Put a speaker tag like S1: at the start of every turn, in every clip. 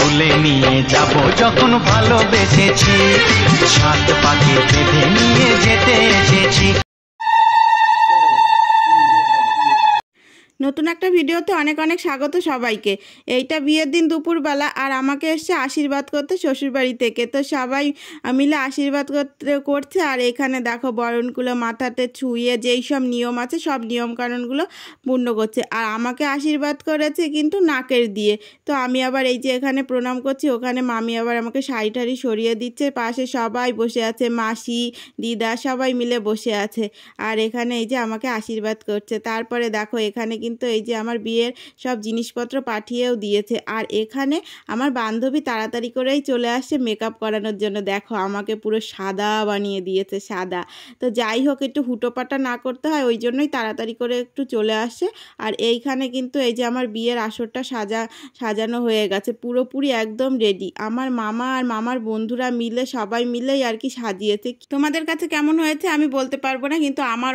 S1: তুলে নিয়ে যাব যখন ভালোবেসেছি, সাত পাকে বেঁধে নিয়ে যেতে এসেছি।
S2: নতুন একটা ভিডিওতে অনেক অনেক স্বাগত সবাইকে। এইটা বিয়ের দিন দুপুরবেলা, আর আমাকে এসছে আশীর্বাদ করতে শ্বশুরবাড়ি থেকে। তো সবাই মিলে আশীর্বাদ করছে। আর এখানে দেখো বরণগুলো মাথাতে ছুঁয়ে যেই সব নিয়ম আছে সব নিয়মকানুনগুলো পূর্ণ করছে। আর আমাকে আশীর্বাদ করেছে কিন্তু নাকের দিয়ে। তো আমি আবার এই যে এখানে প্রণাম করছি, ওখানে মামি আবার আমাকে শাড়ি টাড়ি সরিয়ে দিচ্ছে। পাশে সবাই বসে আছে, মাসি দিদা সবাই মিলে বসে আছে। আর এখানে এই যে আমাকে আশীর্বাদ করছে। তারপরে দেখো এখানে কিন্তু এই যে আমার বিয়ের সব জিনিসপত্র পাঠিয়েও দিয়েছে। আর এখানে আমার বান্ধবী তাড়াতাড়ি করেই চলে আসছে মেকআপ করানোর জন্য। দেখো আমাকে পুরো সাদা বানিয়ে দিয়েছে, সাদা। তো যাই হোক, একটু হুটোপাটা না করতে হয়, ওই জন্যই তাড়াতাড়ি করে একটু চলে আসছে। আর এইখানে কিন্তু এই যে আমার বিয়ের আসরটা সাজানো হয়ে গেছে, পুরোপুরি একদম রেডি। আমার মামা আর মামার বন্ধুরা মিলে সবাই মিলেই আর কি সাজিয়েছে। তোমাদের কাছে কেমন হয়েছে আমি বলতে পারবো না, কিন্তু আমার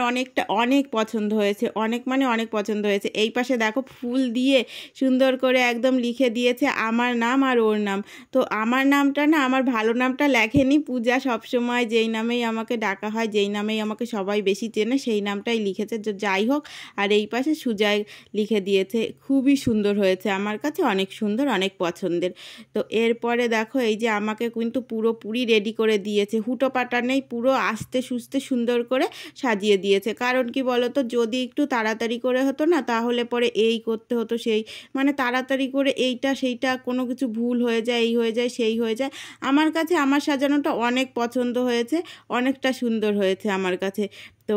S2: অনেক পছন্দ হয়েছে, অনেক পছন্দ হয়েছে। এই পাশে দেখো ফুল দিয়ে সুন্দর করে একদম লিখে দিয়েছে আমার নাম আর ওর নাম। তো আমার নামটা না, আমার ভালো নামটা লেখেনি। পূজা সবসময় যেই নামেই আমাকে ডাকা হয়, যেই নামেই আমাকে সবাই বেশি চেনে, সেই নামটাই লিখেছে। যাই হোক, আর এই পাশে সুজয় লিখে দিয়েছে। খুবই সুন্দর হয়েছে, আমার কাছে অনেক সুন্দর, অনেক পছন্দের। তো এরপরে দেখো এই যে আমাকে কিন্তু পুরোপুরি রেডি করে দিয়েছে, হুটোপাটা নেই, পুরো আস্তে সুস্তে সুন্দর করে সাজিয়ে দিয়েছে। কারণ কি বলতো, যদি একটু তাড়াতাড়ি করে হতো না, তাহলে পরে এই করতে হতো সেই, মানে তাড়াতাড়ি করে এইটা সেইটা কোনো কিছু ভুল হয়ে যায়, এই হয়ে যায় সেই হয়ে যায়। আমার কাছে আমার সাজানোটা অনেক পছন্দ হয়েছে, অনেকটা সুন্দর হয়েছে আমার কাছে। তো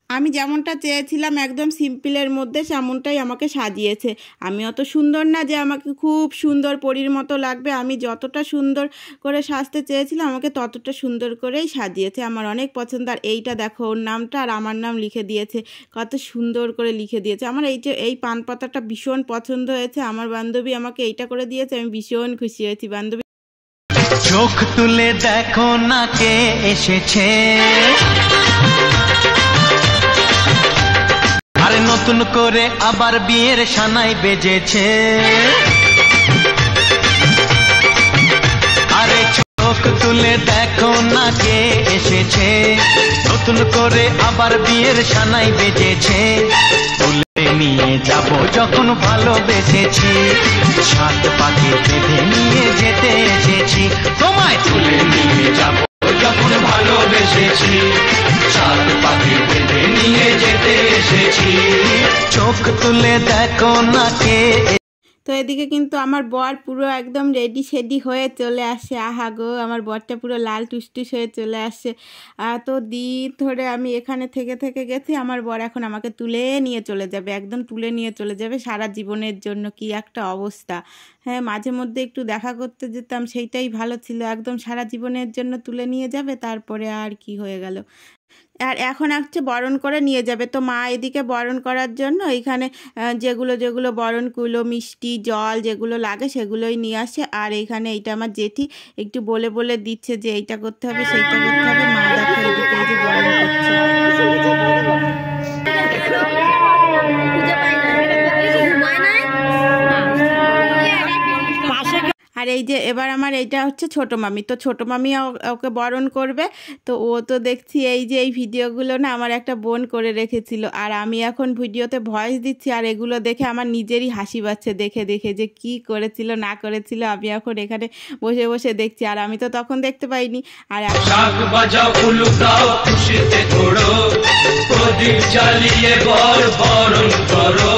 S2: আমি যেমনটা চেয়েছিলাম একদম সিম্পলের মধ্যে, তেমনটাই আমাকে সাজিয়েছে। আমি অত সুন্দর না যে আমাকে খুব সুন্দর পরীর মতো লাগবে। আমি যতটা সুন্দর করে সাজতে চেয়েছিলাম আমাকে ততটা সুন্দর করেই সাজিয়েছে, আমার অনেক পছন্দ। আর এইটা দেখো, ওর নামটা আর আমার নাম লিখে দিয়েছে, কত সুন্দর করে লিখে দিয়েছে। আমার এই পান পাতাটা ভীষণ পছন্দ হয়েছে। আমার বান্ধবী আমাকে এইটা করে দিয়েছে, আমি ভীষণ খুশি হয়েছি। বান্ধবী
S1: চোখ তুলে দেখো না কে এসেছে, আরে নতুন করে আবার বিয়ের সানাই বেজেছে। আরে চোখ তুলে দেখো না কে এসেছে, নতুন করে আবার বিয়ের সানাই বেজেছে। তুলে নিয়ে যাব যখন ভালোবেসেছি, সাত পাকে বেঁধে নিয়ে যেতে এসেছি। তোমায় তুলে নিয়ে যাব যখন ভালোবেসেছি, সাত পাকে বেঁধে নিয়ে যেতে এসেছি। চোখ তুলে দেখো না কে।
S2: তো এদিকে কিন্তু আমার বর পুরো একদম রেডি সেডি হয়ে চলে আসে। আহা গো, আমার বরটা পুরো লাল টুসটুস হয়ে চলে আসছে। তো দিন ধরে আমি এখানে থেকে গেছি, আমার বর এখন আমাকে তুলে নিয়ে চলে যাবে, একদম তুলে নিয়ে চলে যাবে সারা জীবনের জন্য। কি একটা অবস্থা! হ্যাঁ, মাঝে মধ্যে একটু দেখা করতে যেতাম, সেইটাই ভালো ছিল। একদম সারা জীবনের জন্য তুলে নিয়ে যাবে, তারপরে আর কি হয়ে গেল। আর এখন হচ্ছে বরণ করে নিয়ে যাবে। তো মা এদিকে বরণ করার জন্য এইখানে যেগুলো বরণ কুলো, মিষ্টি, জল যেগুলো লাগে সেগুলোই নিয়ে আসে। আর এইখানে এইটা আমার জেঠি একটু বলে দিচ্ছে যে এইটা করতে হবে সেইটা করতে হবে। মা দেখো এদিকে এই যে বরণ করছে। আর এই যে এবার আমার এইটা হচ্ছে ছোট মামি। তো ছোট মামি ওকে বরণ করবে। তো ও তো দেখছি এই যে এই ভিডিওগুলো না আমার একটা বোন করে রেখেছিল, আর আমি এখন ভিডিওতে ভয়েস দিচ্ছি। আর এগুলো দেখে আমার নিজেরই হাসি পাচ্ছে, দেখে যে কি করেছিল না করেছিল। আমি এখন এখানে বসে দেখছি, আর আমি তো তখন দেখতে পাইনি। আর
S3: শাক বাজাও উলুদাও খুশিতে ঘোড়ো, প্রদীপ জ্বালিয়ে বরণ করো।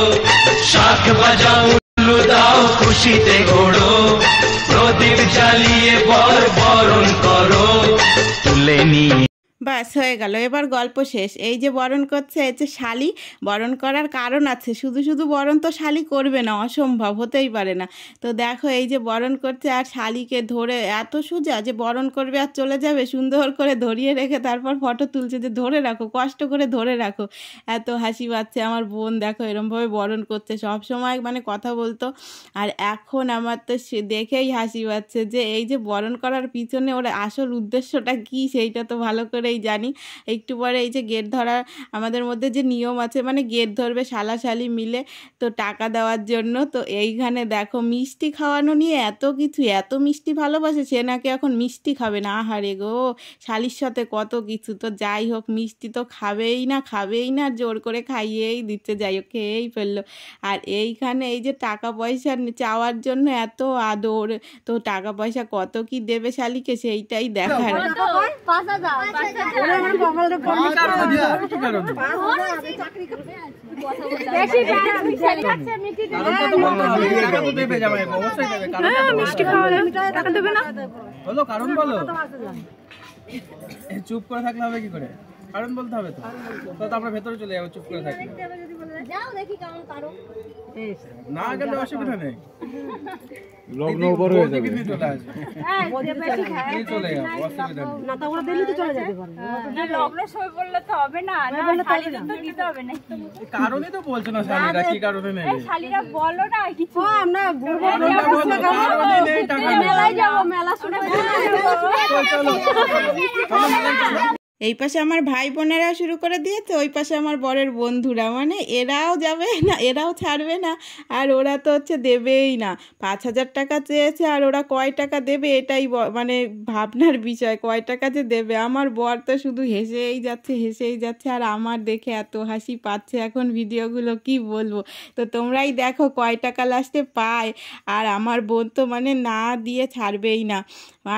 S3: শাক বাজাও উলুদাও খুশিতে ঘোড়ো, প্রদীপ জ্বালিয়ে বরণ করো। তুলে নিয়ে
S2: ব্যাস হয়ে গেল, এবার গল্প শেষ। এই যে বরণ করছে, এই যে শালি, বরণ করার কারণ আছে। শুধু বরণ তো শালি করবে না, অসম্ভব, হতেই পারে না। তো দেখো এই যে বরণ করছে, আর শালিকে ধরে এত সোজা যে বরণ করবে আর চলে যাবে, সুন্দর করে ধরিয়ে রেখে তারপর ফটো তুলছে যে ধরে রাখো, কষ্ট করে ধরে রাখো। এত হাসি পাচ্ছে। আমার বোন দেখো এরমভাবে বরণ করছে, সব সময় মানে কথা বলতো। আর এখন আমার তো দেখেই হাসি পাচ্ছে যে এই যে বরণ করার পিছনে ওর আসল উদ্দেশ্যটা কি, সেইটা তো ভালো করেই সকলেই জানি। একটু পরে এই যে গেট ধরার আমাদের মধ্যে যে নিয়ম আছে, মানে গেট ধরবে শালাশালি মিলে তো টাকা দেওয়ার জন্য। তো এইখানে দেখো মিষ্টি খাওয়ানো নিয়ে এত কিছু, এত মিষ্টি ভালোবাসে সে নাকি এখন মিষ্টি খাবে না। আহারে গো, শালির সাথে কত কিছু। তো যাই হোক মিষ্টি তো খাবেই না, জোর করে খাইয়েই দিচ্ছে। যাই হোক খেয়েই ফেললো। আর এইখানে এই যে টাকা পয়সা চাওয়ার জন্য এত আদর, তো টাকা পয়সা কত কি দেবে শালিকে সেইটাই দেখার।
S4: চুপ করে থাকলে হবে কি করে? কারণ বলতে হবে তো, তারপরে ভেতরে চলে যাবো চুপ করে থাকলে। না গেলে অসুবিধা নেই, লগ্ন উপর হয়ে যাবে, চলে আসবে, চলে যাবো, অসুবিধা নেই। না তাহলে দিল্লি তো চলে যেতে পারবে, না লগ্ন সই বললে তো হবে না, না খালি তো দিতে হবে না। কারণই তো বলছো না শালীরা, কি কারণে নেই শালীরা বলো না কিছু। আমরা ঘুরবো, মেলায় যাবো, মেলা শুনে চলো।
S2: এই পাশে আমার ভাই বোনেরা শুরু করে দিয়েছে, ওই পাশে আমার বরের বন্ধুরা, মানে এরাও যাবে না, এরাও ছাড়বে না। আর ওরা তো হচ্ছে দেবেই না। 5,000 টাকা চেয়েছে, আর ওরা কয় টাকা দেবে এটাই মানে ভাবনার বিষয়, কয় টাকা যে দেবে। আমার বর তো শুধু হেসেই যাচ্ছে, আর আমার দেখে এত হাসি পাচ্ছে এখন ভিডিওগুলো, কি বলবো। তো তোমরাই দেখো কয় টাকা লাস্টে পায়। আর আমার বোন তো মানে না দিয়ে ছাড়বেই না।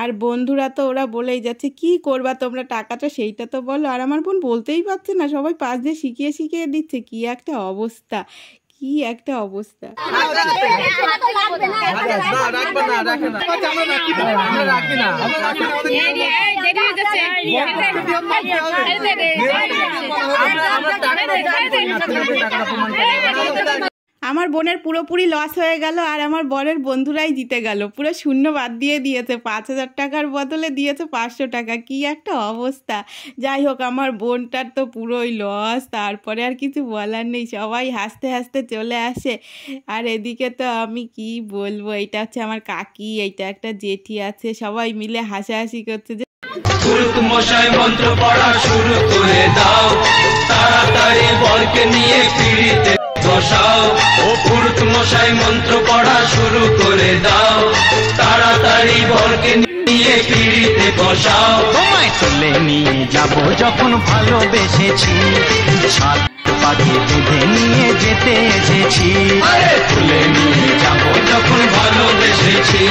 S2: আর বন্ধুরা তো ওরা বলেই যাচ্ছে কি করবা তোমরা টাকাটা সেইটা তো বলো। আর আমার বোন বলতেই পারছে না, সবাই পাশ দিয়ে শিখিয়ে দিচ্ছে। কি একটা অবস্থা। আমার বোনের পুরোপুরি লস হয়ে গেল, আর আমার বরের বন্ধুরাই জিতে গেল। পুরো শূন্য বাদ দিয়ে দিয়েছে, 5,000 টাকার বদলে দিয়েছে 500 টাকা। কি একটা অবস্থা। যাই হোক আমার বোনটার তো পুরোই লস, তারপরে আর কিছু বলার নেই। সবাই হাসতে চলে আসে। আর এদিকে তো আমি কি বলবো, এইটা হচ্ছে আমার কাকি, এইটা একটা জেঠি আছে, সবাই মিলে হাসাহাসি করছে যে
S3: পুরুত মশাই মন্ত্র পড়া শুরু করে দাও, তাড়াতাড়ি বরকে নিয়ে পিড়িতে বসাও। ও পুরুত মশাই মন্ত্র পড়া শুরু করে দাও, তাড়াতাড়ি বরকে নিয়ে পিড়িতে বসাও।
S1: তোমায় তুলে নিয়ে যাব যখন ভালোবেসেছি, সাত পাখি বেঁধে নিয়ে যেতে এসেছি।
S3: আরে তুলে নিয়ে যাব যখন ভালোবেসেছি।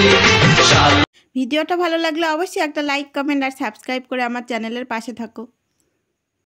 S2: ভিডিওটা ভালো লাগলে অবশ্যই একটা লাইক, কমেন্ট আর সাবস্ক্রাইব করে আমার চ্যানেলের পাশে থাকো।